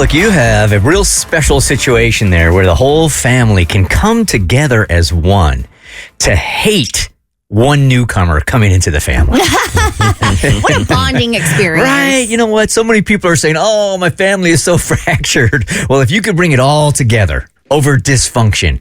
Look, you have a real special situation there where the whole family can come together as one to hate one newcomer coming into the family. What a bonding experience. Right. You know what? So many people are saying, oh, my family is so fractured. Well, if you could bring it all together over dysfunction,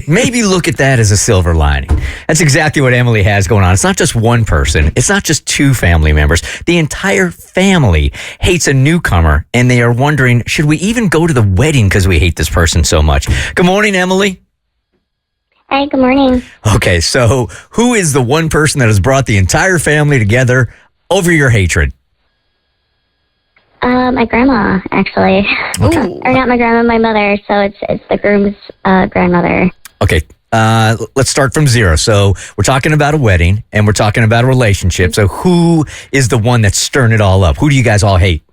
maybe look at that as a silver lining. That's exactly what Emily has going on. It's not just one person. It's not just two family members. The entire family hates a newcomer, and they are wondering, should we even go to the wedding because we hate this person so much? Good morning, Emily. Hi, good morning. Okay, so who is the one person that has brought the entire family together over your hatred? My grandma, actually. Okay. Or not my grandma, my mother. So it's the groom's grandmother. Okay, let's start from zero. So we're talking about a wedding, and we're talking about a relationship. So who is the one that's stirring it all up? Who do you guys all hate?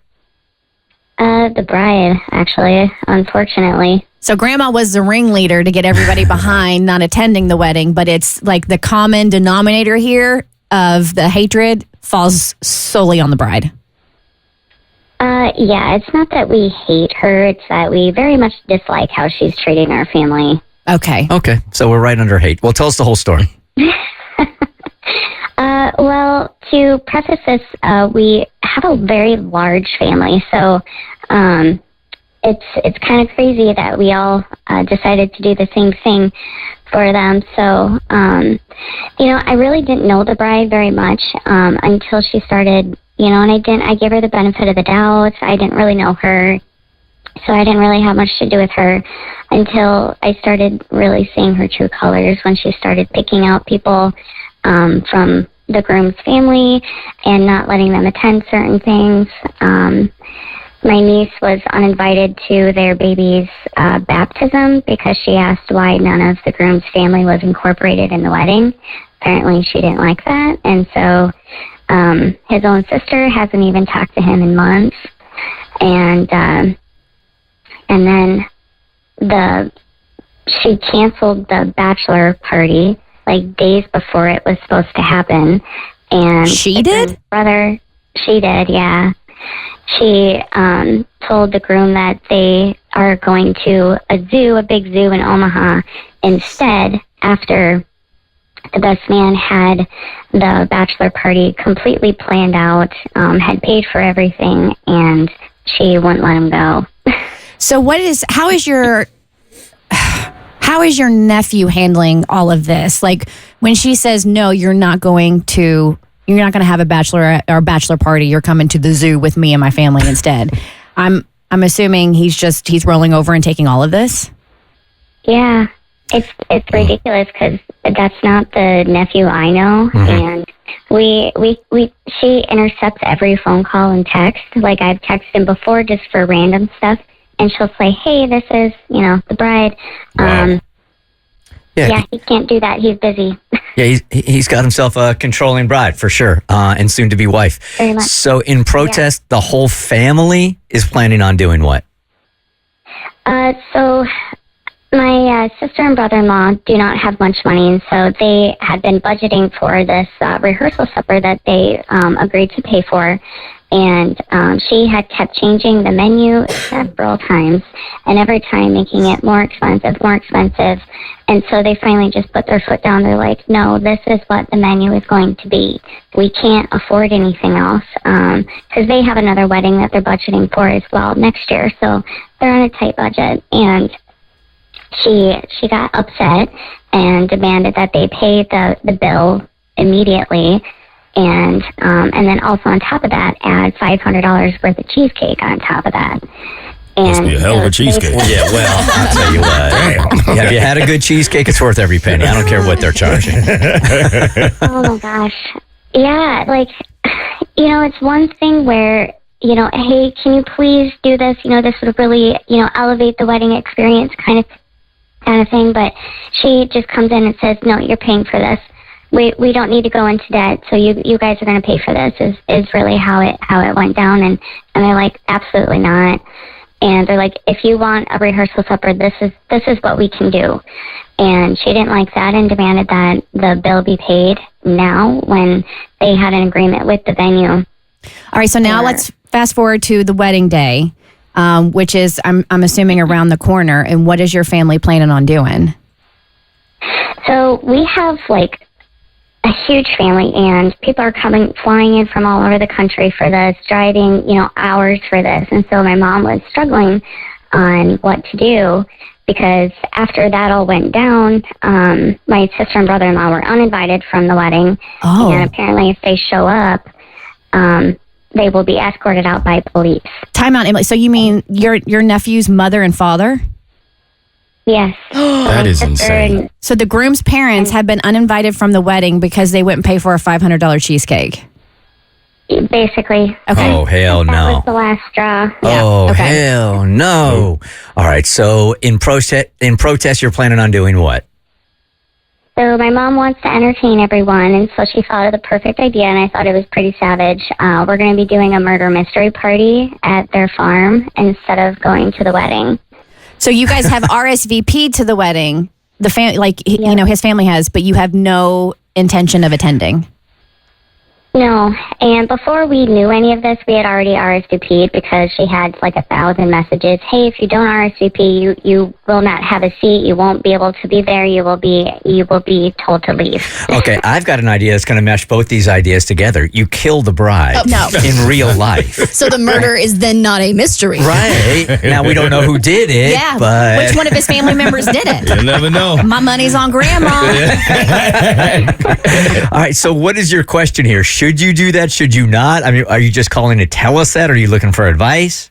The bride, actually, unfortunately. So grandma was the ringleader to get everybody behind not attending the wedding, but it's like the common denominator here of the hatred falls solely on the bride. Yeah, it's not that we hate her. It's that we very much dislike how she's treating our family. Okay. Okay, so we're right under hate. Well, tell us the whole story. Well, to preface this, we have a very large family, so it's kind of crazy that we all decided to do the same thing for them. So, I really didn't know the bride very much until she started, and I gave her the benefit of the doubt. I didn't really know her, so I didn't really have much to do with her until I started really seeing her true colors when she started picking out people from the groom's family and not letting them attend certain things. My niece was uninvited to their baby's baptism because she asked why none of the groom's family was incorporated in the wedding. Apparently she didn't like that, and so his own sister hasn't even talked to him in months. And then she canceled the bachelor party like days before it was supposed to happen. And she did? She did, yeah. She told the groom that they are going to a big zoo in Omaha instead, after the best man had the bachelor party completely planned out, had paid for everything, and she wouldn't let him go. So how is your nephew handling all of this? Like when she says, no, you're not going to have a bachelor party. You're coming to the zoo with me and my family instead. I'm assuming he's rolling over and taking all of this. Yeah, it's ridiculous because that's not the nephew I know, and she intercepts every phone call and text. Like I've texted him before just for random stuff, and she'll say, "Hey, this is the bride." Wow. Yeah, he can't do that. He's busy. Yeah, he's got himself a controlling bride for sure, and soon to be wife. Very much. So in protest, the whole family is planning on doing what? So my sister and brother-in-law do not have much money, and so they had been budgeting for this rehearsal supper that they agreed to pay for. And she had kept changing the menu several times, and every time making it more expensive. And so they finally just put their foot down. They're like, no, this is what the menu is going to be. We can't afford anything else, because they have another wedding that they're budgeting for as well next year. So they're on a tight budget. And she got upset and demanded that they pay the bill immediately. And then also on top of that, add $500 worth of cheesecake on top of that. And must be a hell of a cheesecake. Yeah, well, I'll tell you what. Damn. Have you had a good cheesecake? It's worth every penny. I don't care what they're charging. Oh my gosh. Yeah, like, it's one thing where, hey, can you please do this? This would really, elevate the wedding experience kind of thing. But she just comes in and says, no, you're paying for this. We don't need to go into debt, so you guys are going to pay for this. Is really how it went down, and they're like, absolutely not. And they're like, if you want a rehearsal supper, this is what we can do. And she didn't like that and demanded that the bill be paid now when they had an agreement with the venue. All right, so now let's fast forward to the wedding day. which is, I'm assuming, around the corner. And what is your family planning on doing? So we have like a huge family, and people are flying in from all over the country for this, driving, hours for this. And so my mom was struggling on what to do, because after that all went down, my sister and brother-in-law were uninvited from the wedding. Oh. And apparently if they show up, they will be escorted out by police. Time out, Emily. So you mean your nephew's mother and father? Yes. That is insane. So the groom's parents have been uninvited from the wedding because they wouldn't pay for a $500 cheesecake. Basically. Okay. Oh, hell That no. was the last straw. Oh, okay. hell no. All right. So in protest, you're planning on doing what? So my mom wants to entertain everyone, and so she thought of the perfect idea, and I thought it was pretty savage. We're going to be doing a murder mystery party at their farm instead of going to the wedding. So you guys have RSVP'd to the wedding. The his family has, but you have no intention of attending. No, and before we knew any of this, we had already RSVP'd because she had like 1,000 messages. Hey, if you don't RSVP, you will not have a seat. You won't be able to be there. You will be told to leave. Okay, I've got an idea that's going to mesh both these ideas together. You kill the bride No. in real life. So the murder is then not a mystery. Right. Now, we don't know who did it, Yeah. but... Which one of his family members did it? You never know. My money's on grandma. All right, so what is your question here? Should you do that? Should you not? I mean, are you just calling to tell us that? Or are you looking for advice?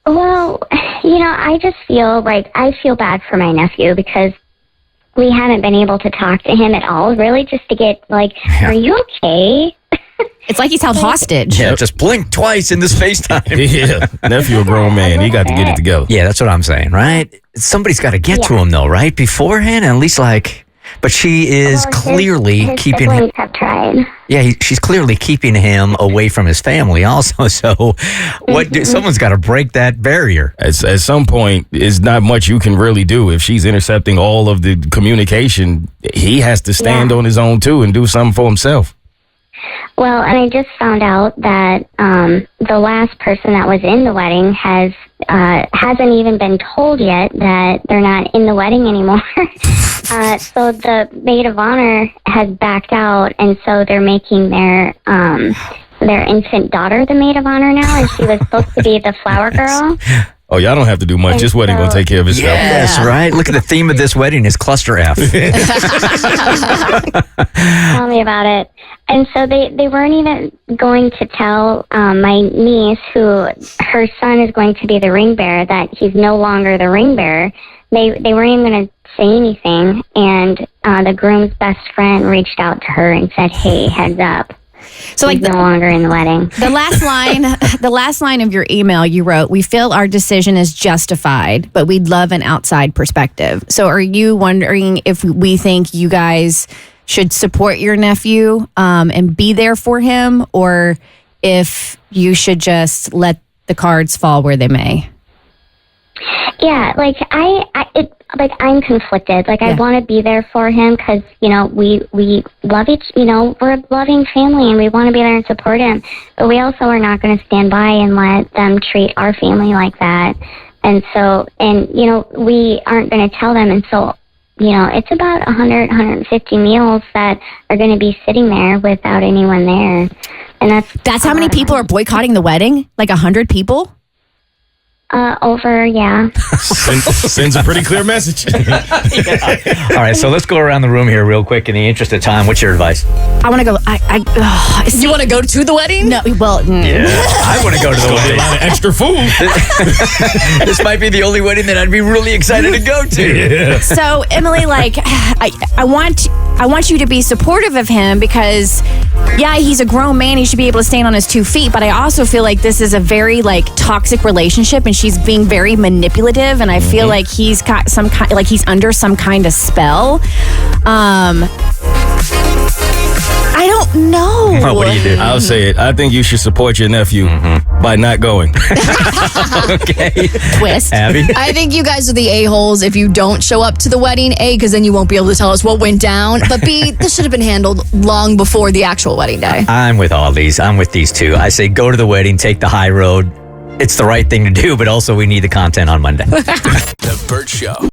Well, I just feel like I feel bad for my nephew because we haven't been able to talk to him at all, really, just to get like, are you okay? It's like he's held hostage. Yeah, just blink twice in this FaceTime. Yeah, nephew a grown man. He got to get it together. Yeah, that's what I'm saying, right? Somebody's got to get to him, though, right? Beforehand, at least but she is clearly his keeping him. siblings have tried. Yeah, she's clearly keeping him away from his family also. So someone's got to break that barrier. At some point, it's not much you can really do. If she's intercepting all of the communication, he has to stand on his own, too, and do something for himself. Well, and I just found out that the last person that was in the wedding hasn't even been told yet that they're not in the wedding anymore. So the maid of honor has backed out, and so they're making their infant daughter the maid of honor now, and she was supposed to be the flower girl. Oh, y'all don't have to do much. This wedding going to take care of itself. Yes, right. Look at the theme of this wedding is cluster F. Tell me about it. And so they weren't even going to tell my niece, who her son is going to be the ring bearer, that he's no longer the ring bearer. They weren't even going to say anything. And the groom's best friend reached out to her and said, "Hey, heads up. So He's no longer in the wedding." The last line of your email, you wrote, "We feel our decision is justified, but we'd love an outside perspective." So are you wondering if we think you guys should support your nephew and be there for him, or if you should just let the cards fall where they may? Yeah, I'm conflicted. I want to be there for him because, we love we're a loving family and we want to be there and support him. But we also are not going to stand by and let them treat our family like that. And so, we aren't going to tell them. And so, it's about 150 meals that are going to be sitting there without anyone there. And That's how many people are boycotting the wedding? 100 people? Sends a pretty clear message. All right, so let's go around the room here real quick in the interest of time. What's your advice? I want to go. You want to go to the wedding? No, well, Yeah, I want to go to the wedding. A lot of extra food. This might be the only wedding that I'd be really excited to go to. Yeah. So Emily, I want you to be supportive of him because, yeah, he's a grown man. He should be able to stand on his 2 feet. But I also feel like this is a very toxic relationship, and she's being very manipulative. And I feel like he's got some kind, he's under some kind of spell. I don't know. Oh, what do you do? I'll say it. I think you should support your nephew by not going. Okay. Twist. Abby? I think you guys are the a-holes if you don't show up to the wedding. A, because then you won't be able to tell us what went down. But B, this should have been handled long before the actual wedding day. I'm with all these. I'm with these two. I say go to the wedding, take the high road. it's the right thing to do, but also we need the content on Monday. The Bert Show.